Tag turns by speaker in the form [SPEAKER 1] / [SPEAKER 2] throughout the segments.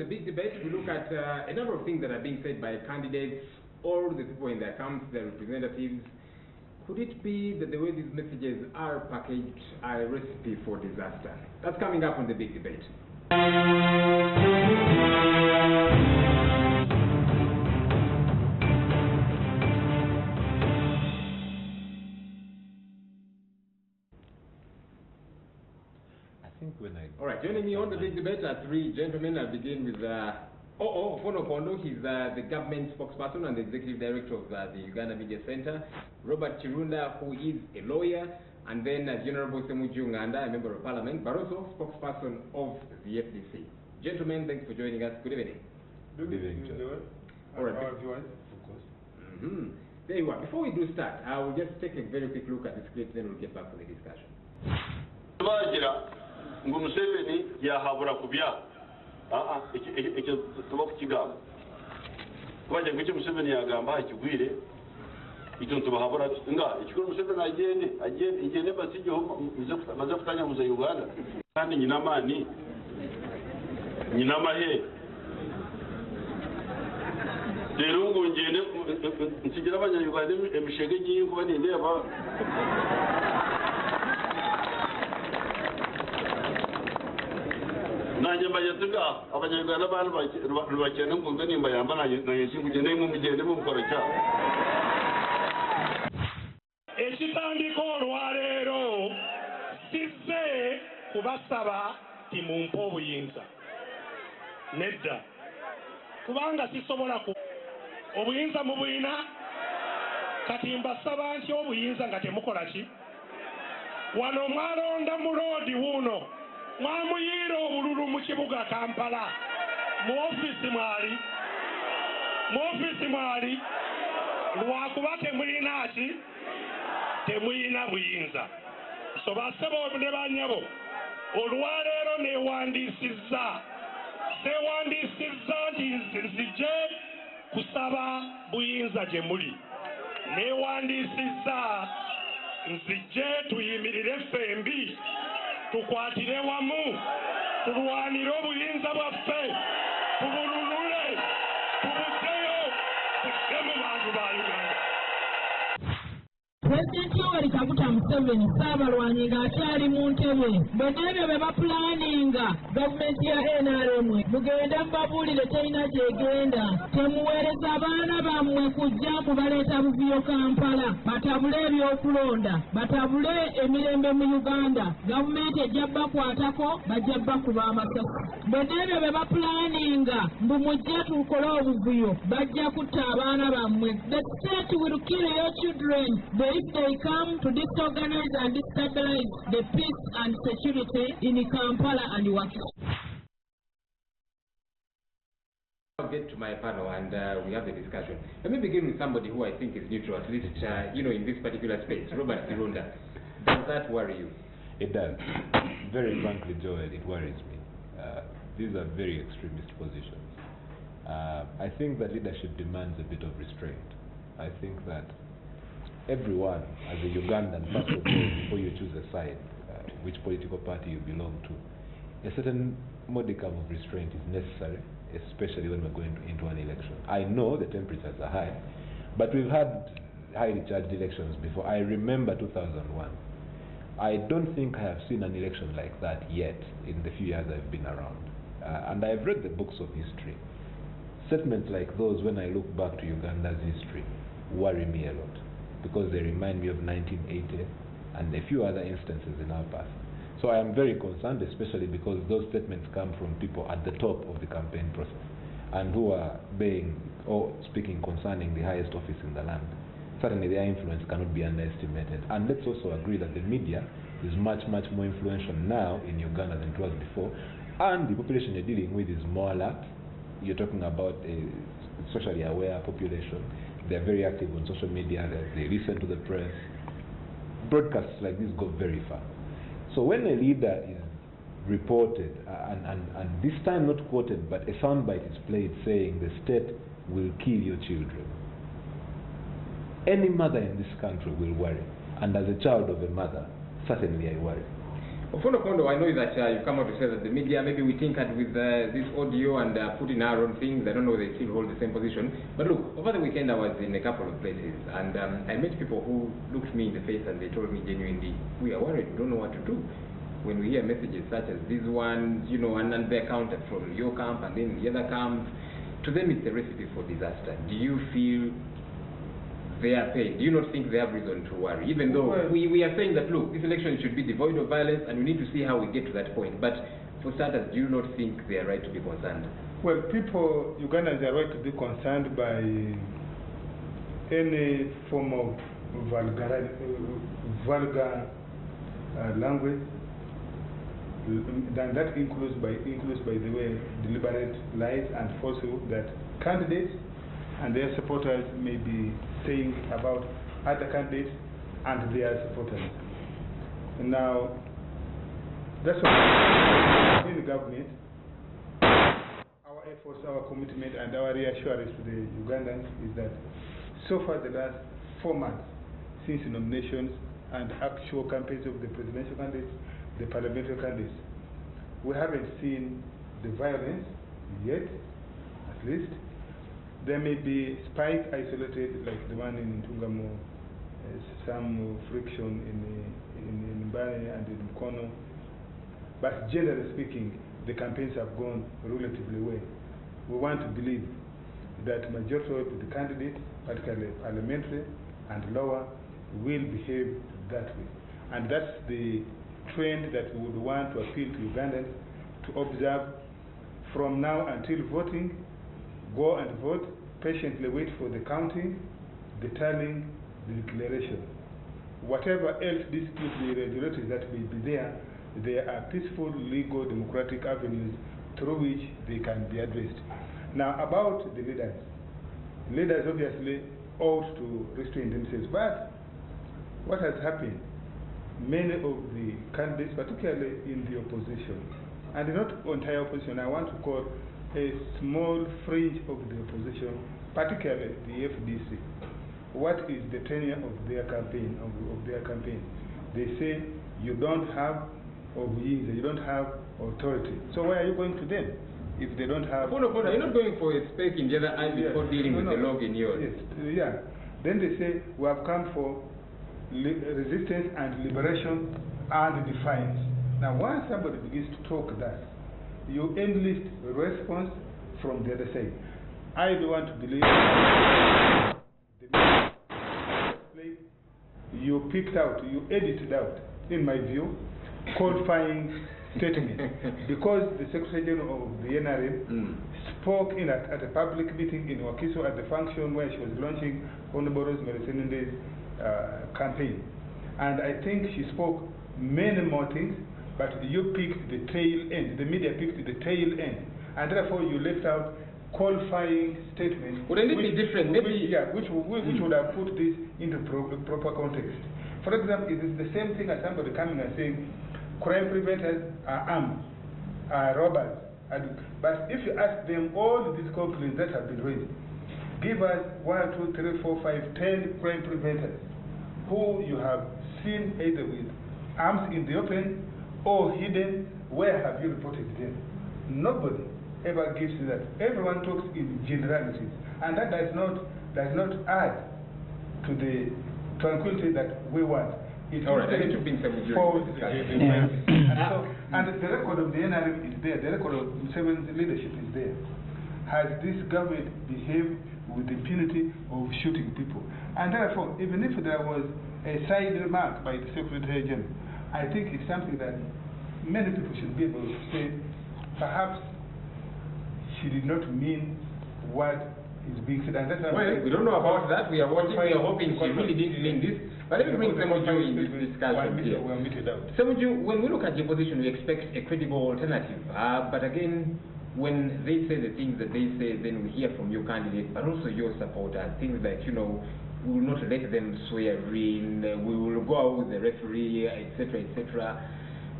[SPEAKER 1] the big debate, we look at a number of things that are being said by candidates, all the people in their camps, their representatives. Could it be that the way these messages are packaged are a recipe for disaster? That's coming up on the big debate. All right, joining me on the big debate are three gentlemen. I'll begin with Fono Kondo. He's the government spokesperson and the executive director of the Uganda Media Center. Robert Chirunda, who is a lawyer, and then General Bosemuju Nganda, a member of parliament, but also spokesperson of the FDC. Gentlemen, thanks for joining us. Good evening.
[SPEAKER 2] Good evening,
[SPEAKER 1] all right.
[SPEAKER 2] Our viewers, of course.
[SPEAKER 1] There you are. Before we do start, I will just take a very quick look at the script, then we'll get back to the discussion.
[SPEAKER 3] Museveni yahabura kubya ekyo tuba kukigamba kubanga ngwiki Museveni yagamba akigwire ekyo tubahabura nga ekikolo Museveni agende basijeho maze kutanya muze Uganda kandi nyina maani nyina mahe derungu ngende nsigira abanyayuganda emishege giye kuba nindeba nanje mbayetuga abanyarwanda abantu bakene nkumve nimba yamba naye kingugende mumugende mumukora cya
[SPEAKER 4] ekitandika olwaleero sizze kubasaba timumpa obuyinza nedda kubanga sisobola obuyinza mubuyina kati mbasaba nti obuyinza nga temukola ki wano mwalonda mu loodi wuuno mwamuyiira obululu mu kibuga Kampala mu ofisi mwali lwakuba temulina ki temulina buyinza so bassebo ne banyabo olwaleero neewandiisizza nti nzije kusaba buyinza gye muli neewandiisizza nzije tuyimirire ffembi tukwatire wamu tulwanire obuyinza bwaffe tubululule tubuddeyo tudde mu bantu ba Uganda.
[SPEAKER 5] Pulezidenti Yoweri Kaguta Museveni Ssaabalwanyi ng'akyali mu ntebe bweneebyo bye bapulaninga gavumenti ya NRM mugende mubabuulire terina gyegenda temuweereza abaana bammwe kujja kubaleeta buviyo Kampala batabule ebyokulonda batabule emirembe mu Uganda gavumenti ejja bakwatako bajja bakuba amasasi bweneebyo bye bapulaninga mbu mujje tukole obuvuyo bajja kutta abaana bammwe. The state will kill your children if they come to disorganize and destabilize the peace and security in Kampala and Wakisha.
[SPEAKER 1] I'll get to my panel and we have the discussion. Let me begin with somebody who I think is neutral, at least in this particular space. Robert Chirunda. Does that worry you?
[SPEAKER 2] It does. Very frankly, Joel, it worries me. These are very extremist positions. I think that leadership demands a bit of restraint. I think that everyone, as a Ugandan, first of all, before you choose a side, which political party you belong to, a certain modicum of restraint is necessary, especially when we're going into an election. I know the temperatures are high, but we've had highly charged elections before. I remember 2001. I don't think I have seen an election like that yet in the few years I've been around. And I've read the books of history. Statements like those, when I look back to Uganda's history, worry me a lot, because they remind me of 1980 and a few other instances in our past. So I am very concerned, especially because those statements come from people at the top of the campaign process and who are being or speaking concerning the highest office in the land. Certainly their influence cannot be underestimated. And let's also agree that the media is much, much more influential now in Uganda than it was before. And the population you're dealing with is more alert. You're talking about a socially aware population. They're very active on social media. They listen to the press. Broadcasts like this go very far. So when a leader is reported, and this time not quoted, but a soundbite is played saying the state will kill your children, any mother in this country will worry. And as a child of a mother, certainly I worry.
[SPEAKER 1] Ofono Kondo, I know that you come out to say that the media, maybe we tinkered with this audio and put in our own things. I don't know they still hold the same position. But look, over the weekend I was in a couple of places and I met people who looked me in the face and they told me genuinely, we are worried, we don't know what to do. When we hear messages such as these ones, you know, and they counter from your camp and then the other camp, to them it's a recipe for disaster. Do you feel they are paid? Do you not think they have reason to worry? Even though we are saying that, look, this election should be devoid of violence and we need to see how we get to that point. But for starters, do you not think they are right to be concerned?
[SPEAKER 6] Well, people, Ugandans are right to be concerned by any form of vulgar language. And that includes by the way deliberate lies and falsehood that candidates and their supporters may be saying about other candidates and their supporters. Now, that's why in the government, our efforts, our commitment, and our reassurance to the Ugandans is that so far the last 4 months since nominations and actual campaigns of the presidential candidates, the parliamentary candidates, we haven't seen the violence yet, at least. There may be spike isolated, like the one in Ntungamo, some friction in Mbane and in Mukono. But generally speaking, the campaigns have gone relatively well. We want to believe that majority of the candidates, particularly parliamentary and lower, will behave that way. And that's the trend that we would want to appeal to Ugandans to observe from now until voting. Go and vote, patiently wait for the counting, the tallying, the declaration. Whatever else dispute the irregularities that may be there are peaceful, legal, democratic avenues through which they can be addressed. Now, about the leaders. Leaders obviously ought to restrain themselves, but what has happened? Many of the candidates, particularly in the opposition, and not entire opposition, I want to call a small fringe of the opposition, particularly the FDC. What is the tenure of their campaign? They say you don't have you don't have authority. So why are you going to them if they don't have?
[SPEAKER 1] You're not going for a speck in the other eye before dealing with the log in yours.
[SPEAKER 6] Yes, yeah. Then they say we have come for resistance and liberation and defiance. Now, once somebody begins to talk that, you enlist a response from the other side. I don't want to believe you picked out, you edited out, in my view, qualifying statement. Because the Secretary General of the NRM spoke at a public meeting in Wakiso at the function where she was launching Honorable Rosemary Senunde's campaign. And I think she spoke many more things, but you picked the tail end. The media picked the tail end. And therefore you left out qualifying statements.
[SPEAKER 1] Wouldn't it be different? Maybe,
[SPEAKER 6] which would have put this into proper context. For example, it is the same thing as somebody coming and saying, crime preventers are armed, are robbers. But if you ask them all these complaints that have been raised, give us 1, 2, 3, 4, 5, 10 crime preventers who you have seen either with arms in the open or hidden. Where have you reported them? Nobody ever gives you that. Everyone talks in generalities, and that does not add to the tranquility that we want. It
[SPEAKER 1] all right, I need to bring some
[SPEAKER 6] and the record of the NRM is there. The record of Museveni's leadership is there. Has this government behaved with impunity of shooting people? And therefore, even if there was a side remark by the Secretary General, I think it's something that many people should be able to say, perhaps she did not mean what is being said. And that's
[SPEAKER 1] we don't know about that. We are watching, we are hoping she really didn't mean this. But let me bring Semuju in this discussion here. Semuju, when we look at the opposition, we expect a credible alternative. But again, when they say the things that they say, then we hear from your candidate, but also your supporters, things like, you know, we will not let them swear in, we will go out with the referee, etc., etc.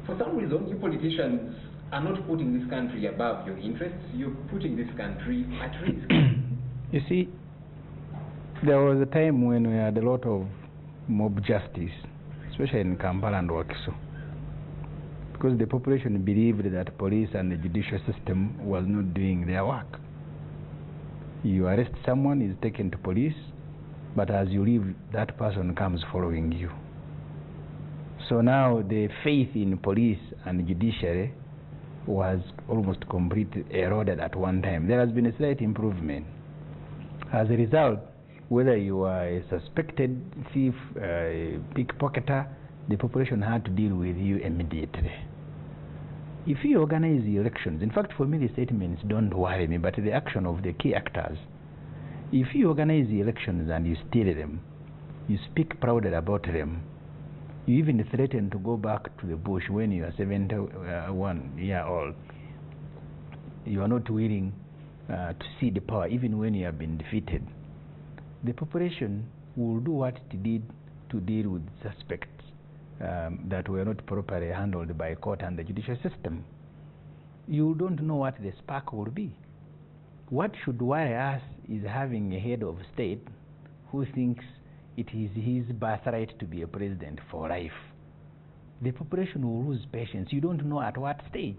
[SPEAKER 1] For some reason, you politicians are not putting this country above your interests. You're putting this country at risk.
[SPEAKER 7] You see, there was a time when we had a lot of mob justice, especially in Kampala and Wakiso. because the population believed that police and the judicial system was not doing their work. You arrest someone, is taken to police, but as you leave, that person comes following you. So now the faith in police and judiciary was almost completely eroded at one time. There has been a slight improvement. As a result, whether you are a suspected thief, a pickpocketer, the population had to deal with you immediately. If you organize the elections, in fact for me the statements don't worry me, but the action of the key actors. If you organize the elections and you steal them, you speak proudly about them, you even threaten to go back to the bush when you are 71 years old, you are not willing to see the power even when you have been defeated, the population will do what it did to deal with suspects that were not properly handled by court and the judicial system. You don't know what the spark will be. What should worry us is having a head of state who thinks it is his birthright to be a president for life. The population will lose patience. You don't know at what stage.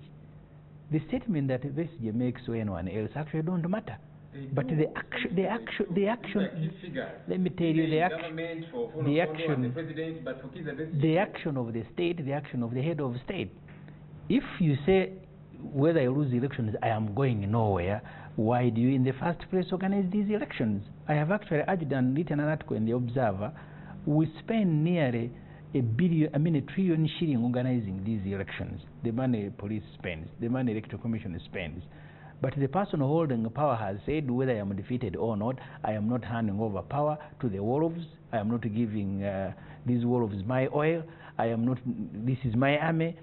[SPEAKER 7] The statement that Vestige makes to anyone else actually don't matter. But the action, let me tell you, the action of the state, the action of the head of state. If you say, whether I lose the elections, I am going nowhere, why do you in the first place organize these elections? I have actually urged and written an article in the Observer. We spend nearly $1 trillion shilling organizing these elections. The money police spends, the money electoral commission spends. But the person holding power has said, whether I am defeated or not, I am not handing over power to the wolves. I am not giving these wolves my oil. I am not, this is my army.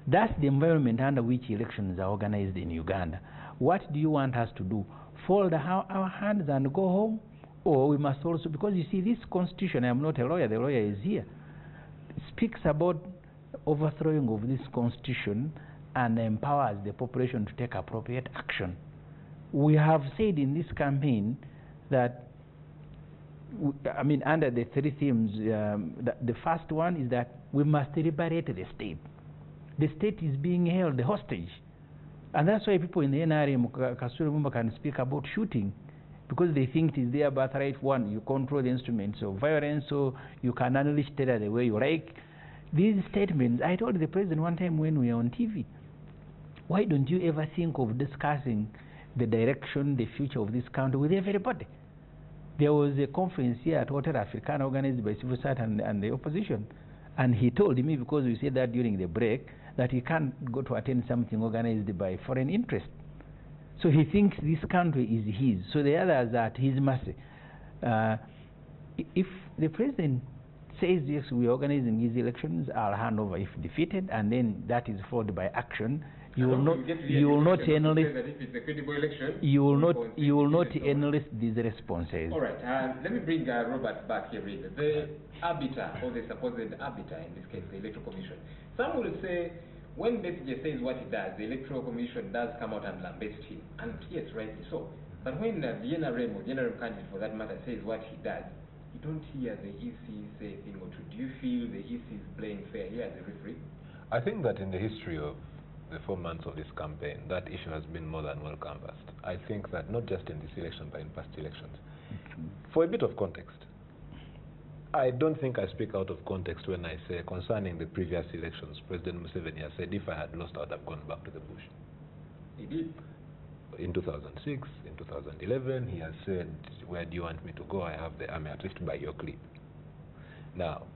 [SPEAKER 7] That's the environment under which elections are organized in Uganda. What do you want us to do? Fold our hands and go home? Or we must also, because you see, this constitution, I am not a lawyer, the lawyer is here, speaks about overthrowing of this constitution and empowers the population to take appropriate action. We have said in this campaign that, under the 3 themes, the first one is that we must liberate the state. The state is being held hostage. And that's why people in the NRM, Kasuri Mumba, can speak about shooting, because they think it is their birthright. One, you control the instruments of violence, so you can unleash terror the way you like. These statements, I told the president one time when we were on TV, why don't you ever think of discussing the direction, the future of this country with everybody? There was a conference here at Hotel Africana organized by civil society and the opposition. And he told me, because we said that during the break, that he can't go to attend something organized by foreign interest. So he thinks this country is his, so the others are at his mercy. If the president says, yes, we are organizing these elections, I'll hand over if defeated, and then that is followed by action. You will not enlist these responses.
[SPEAKER 1] All right, let me bring Robert back here. The arbiter, or the supposed arbiter in this case, the Electoral Commission. Some will say, when Vestige says what he does, the Electoral Commission does come out and lambast him, and yes, rightly so. But when the NRM, or the NRM candidate for that matter, says what he does, you don't hear the EC say a thing or two. Do you feel the EC is playing fair here as a referee?
[SPEAKER 2] I think that in the history of the 4 months of this campaign, that issue has been more than well canvassed. I think that not just in this election, but in past elections. For a bit of context, I don't think I speak out of context when I say, concerning the previous elections, President Museveni has said, if I had lost, I would have gone back to the bush.
[SPEAKER 1] He did.
[SPEAKER 2] In 2006, in 2011, he has said, where do you want me to go? I have the army, at least by your clip. Now,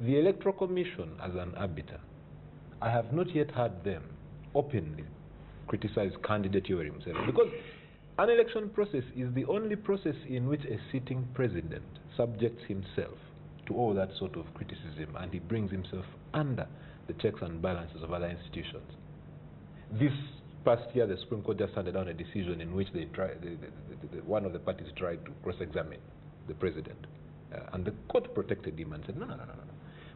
[SPEAKER 2] the Electoral Commission as an arbiter, I have not yet heard them openly criticize candidate Yoweri Museveni, because an election process is the only process in which a sitting president subjects himself to all that sort of criticism, and he brings himself under the checks and balances of other institutions. This past year, the Supreme Court just handed down a decision in which they one of the parties tried to cross-examine the president, and the court protected him and said, no.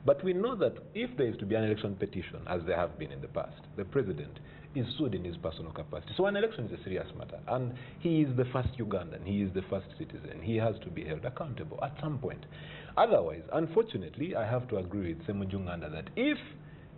[SPEAKER 2] But we know that if there is to be an election petition, as there have been in the past, the president is sued in his personal capacity. So an election is a serious matter, and he is the first Ugandan, he is the first citizen. He has to be held accountable at some point. Otherwise, unfortunately, I have to agree with Semujunganda that if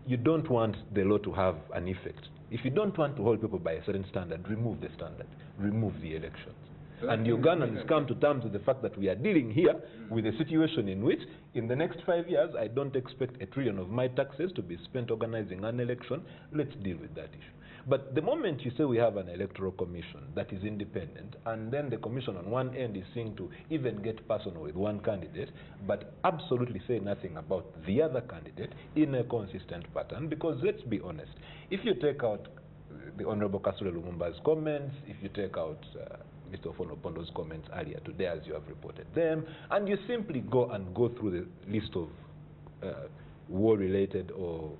[SPEAKER 2] you don't want the law to have an effect. If you don't want to hold people by a certain standard, remove the standard, remove the elections. So and Ugandans come to terms with the fact that we are dealing here with a situation in which, in the next 5 years, I don't expect $1 trillion of my taxes to be spent organizing an election. Let's deal with that issue. But the moment you say we have an electoral commission that is independent, and then the commission on one end is seeing to even get personal with one candidate, but absolutely say nothing about the other candidate in a consistent pattern, because let's be honest, if you take out the Honorable Kasule Lumumba's comments, if you take out Mr. Ofonopondo's comments earlier today, as you have reported them, and you simply go through the list of war-related or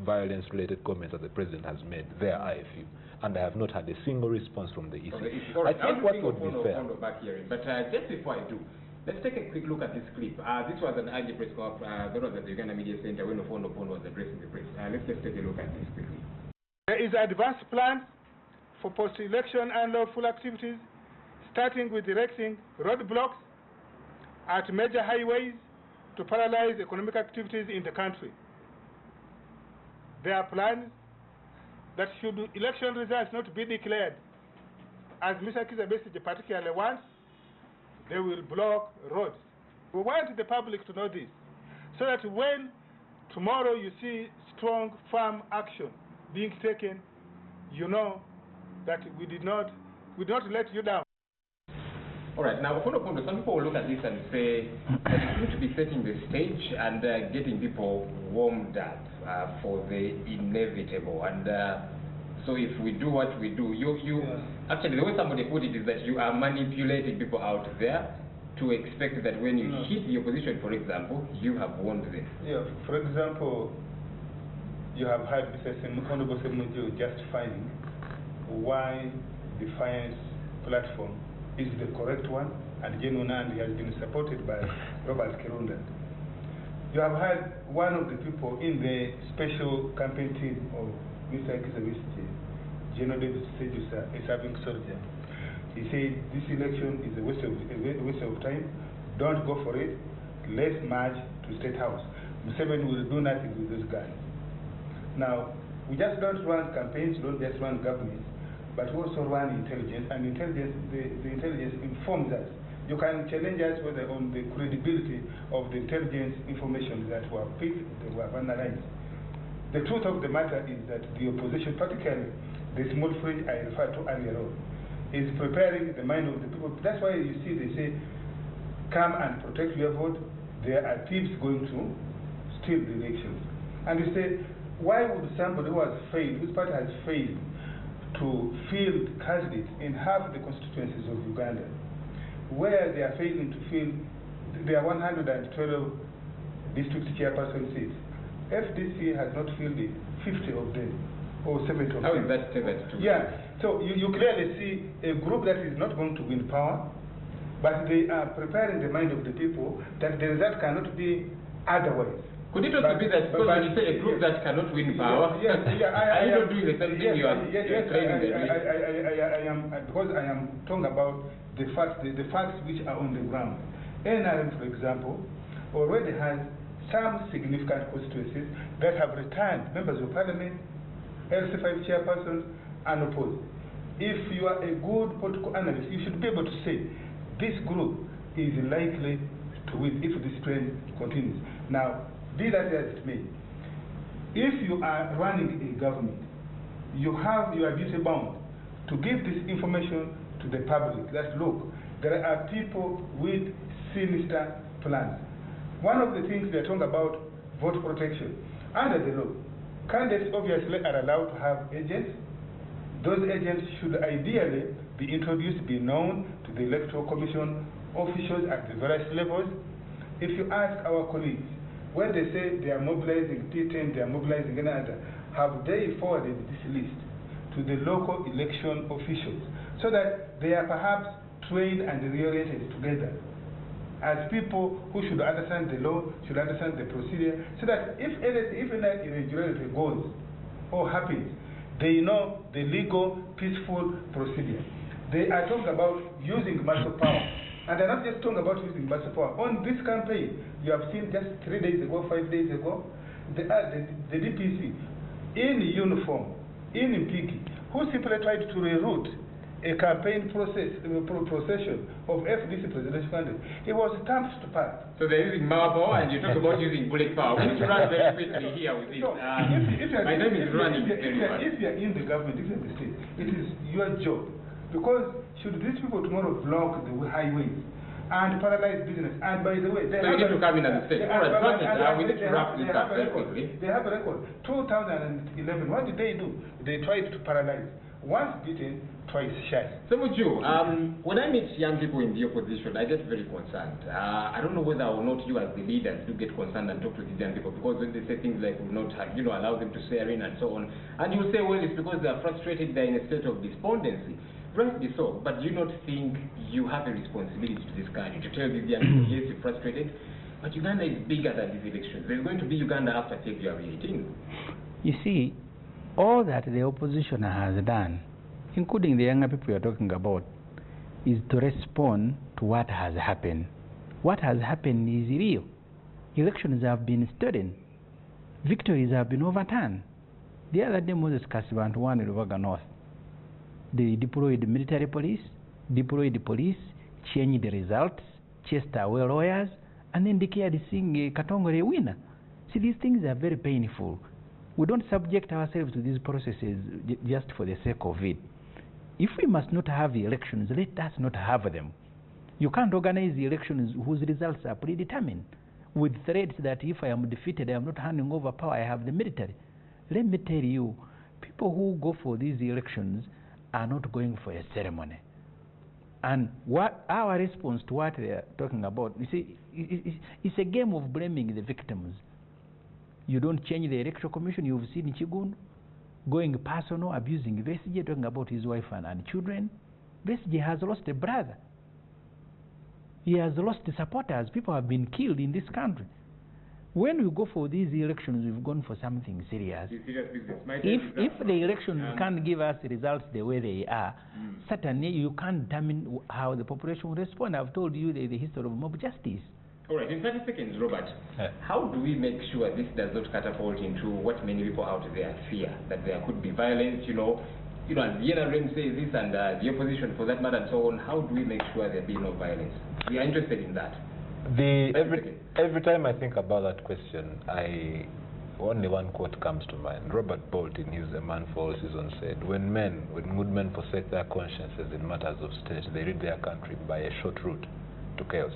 [SPEAKER 2] violence-related comments that the president has made, there are a few, and I have not had a single response from the EC.
[SPEAKER 1] Okay,
[SPEAKER 2] I think what would be fair.
[SPEAKER 1] Back here, but just before I do, let's take a quick look at this clip. This was an early press conference. That was at the Uganda Media Center when Ofonopondo was addressing the press. Let's just take a look at this quickly.
[SPEAKER 6] There is an advanced plan for post-election and lawful activities, starting with erecting roadblocks at major highways to paralyze economic activities in the country. There are plans that should election results not be declared, as Mr. Kizabesige particularly wants, they will block roads. We want the public to know this, so that when tomorrow you see strong, firm action being taken, you know that we did not let you down.
[SPEAKER 1] All right, now, Ofonopondo, some people will look at this and say that it's going to be setting the stage and getting people warmed up for the inevitable. And so if we do what we do, actually, the way somebody put it is that you are manipulating people out there to expect that when you hit the opposition, for example, you have won them.
[SPEAKER 6] Yeah, for example, you have heard Mr. Honorable Semujo justifying why the Defiance platform is the correct one and genuine, and he has been supported by Robert Kirunda. You have heard one of the people in the special campaign team of Mr. Kizabesige, General David Sejusa, a serving soldier. He said this election is a waste of time. Don't go for it. Let's march to State House. Museveni will do nothing with those guys. Now, we just don't run campaigns, don't just run governments, but we also run intelligence, and the intelligence informs us. You can challenge us whether on the credibility of the intelligence information that were picked, that were analyzed. The truth of the matter is that the opposition, particularly the small fringe I referred to earlier on, is preparing the mind of the people. That's why you see they say, come and protect your vote. There are thieves going to steal the elections. And you say, why would somebody who has failed, whose party has failed, to field candidates in half the constituencies of Uganda, where they are failing to field, there are 112 district chairperson seats. FDC has not fielded 50 of them, or 70 of them.
[SPEAKER 1] How is that 72?
[SPEAKER 6] Yeah, so you clearly see a group that is not going to win power, but they are preparing the mind of the people that the result cannot be otherwise.
[SPEAKER 1] Could it also be that because when you say a group that cannot win power, are you not doing the same thing you are claiming they do?
[SPEAKER 6] Because I am talking about the facts which are on the ground. NRM, for example, already has some significant constituencies that have returned members of parliament, LC5 chairpersons, unopposed. If you are a good political analyst, you should be able to say this group is likely to win if this trend continues. Now, be that as it may, if you are running a government, you are duty bound to give this information to the public. That look, there are people with sinister plans. One of the things we are talking about, vote protection. Under the law, candidates obviously are allowed to have agents. Those agents should ideally be introduced, be known to the Electoral Commission officials at the various levels. If you ask our colleagues, when they say they are mobilizing T10, they are mobilizing another, have they forwarded this list to the local election officials so that they are perhaps trained and reoriented together as people who should understand the law, should understand the procedure, so that if an irregularity goes or happens, they know the legal, peaceful procedure. They are talking about using muscle power. And they're not just talking about using muscle power. On this campaign, you have seen just 3 days ago, 5 days ago, the DPC, in uniform, in Piki, who simply tried to reroute a campaign procession of FDC presidential candidate. He was stamped to pass.
[SPEAKER 1] So they're using power, and you talk about using bullet power. We need to run very quickly here with this. My time is running very fast.
[SPEAKER 6] If you are in the government, if you are in the state, it is your job. Because should these people tomorrow block the highways and paralyze business, and by the way,
[SPEAKER 1] so you need to come in as a state. All right, we need to wrap this up very quickly.
[SPEAKER 6] They have a record. 2011, what did they do? They tried to paralyze. Once beaten, twice shy.
[SPEAKER 1] So would you, when I meet young people in the opposition, I get very concerned. I don't know whether or not you as the leaders do get concerned and talk to these young people, because when they say things like will not allow them to swear in and so on, and you say, well, it's because they are frustrated, they're in a state of despondency. Rightly so, but do you not think you have a responsibility to this country to tell these young people, yes, you're frustrated, but Uganda is bigger than these elections. There's going to be Uganda after February 18.
[SPEAKER 7] You see, all that the opposition has done, including the younger people you're talking about, is to respond to what has happened. What has happened is real. Elections have been stolen. Victories have been overturned. The other day, Moses Kasibantu won in Rubaga North. They deployed military police, deployed police, changed the results, chased away lawyers, and then declared Katongore a winner. See, these things are very painful. We don't subject ourselves to these processes just for the sake of it. If we must not have elections, let us not have them. You can't organize the elections whose results are predetermined, with threats that if I am defeated, I am not handing over power, I have the military. Let me tell you, people who go for these elections are not going for a ceremony. And what our response to what they are talking about, you see, it's a game of blaming the victims. You don't change the electoral commission. You've seen Chigun going personal, abusing Besigye, talking about his wife and children. Besigye has lost a brother. He has lost supporters. People have been killed in this country. When we go for these elections, we've gone for something serious. If the elections can't give us results the way they are, certainly you can't determine how the population will respond. I've told you the history of mob justice.
[SPEAKER 1] All right, in 30 seconds, Robert, how do we make sure this does not catapult into what many people out there fear, that there could be violence, and the NRM says this, and the opposition for that matter, and so on. How do we make sure there be no violence? We are interested in that.
[SPEAKER 2] Every time I think about that question, only one quote comes to mind. Robert Bolt, in his A Man for All Seasons, said, when good men forsake their consciences in matters of state, they rid their country by a short route to chaos.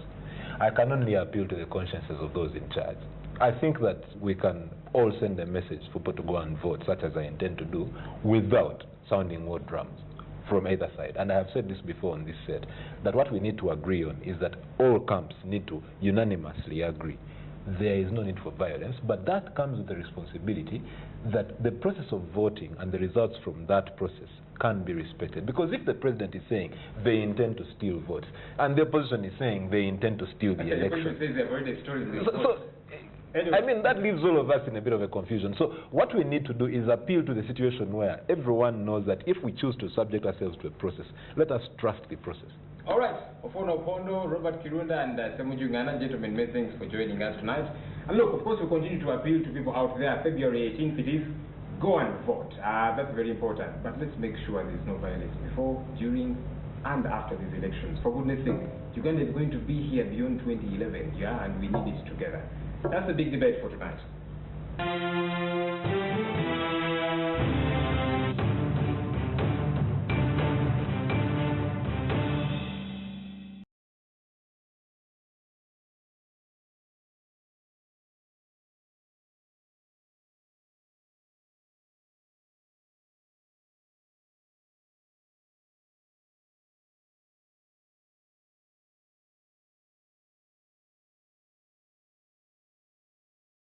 [SPEAKER 2] I can only appeal to the consciences of those in charge. I think that we can all send a message for people to go and vote, such as I intend to do, without sounding war drums from either side. And I have said this before on this set, that what we need to agree on is that all camps need to unanimously agree there is no need for violence, but that comes with the responsibility that the process of voting and the results from that process can be respected. Because if the president is saying they intend to steal votes, and the opposition is saying they intend to steal the election, I mean, that leaves all of us in a bit of a confusion. So what we need to do is appeal to the situation where everyone knows that if we choose to subject ourselves to a process, let us trust the process.
[SPEAKER 1] All right, Ofono Pondo, Robert Kirunda, and Semuju Ngana, gentlemen, many thanks for joining us tonight. And look, of course, we continue to appeal to people out there. February 18th it is. Go and vote. That's very important. But let's make sure there's no violence before, during, and after these elections. For goodness sake, Uganda is going to be here beyond 2011, yeah, and we need it together. That's the big debate for tonight.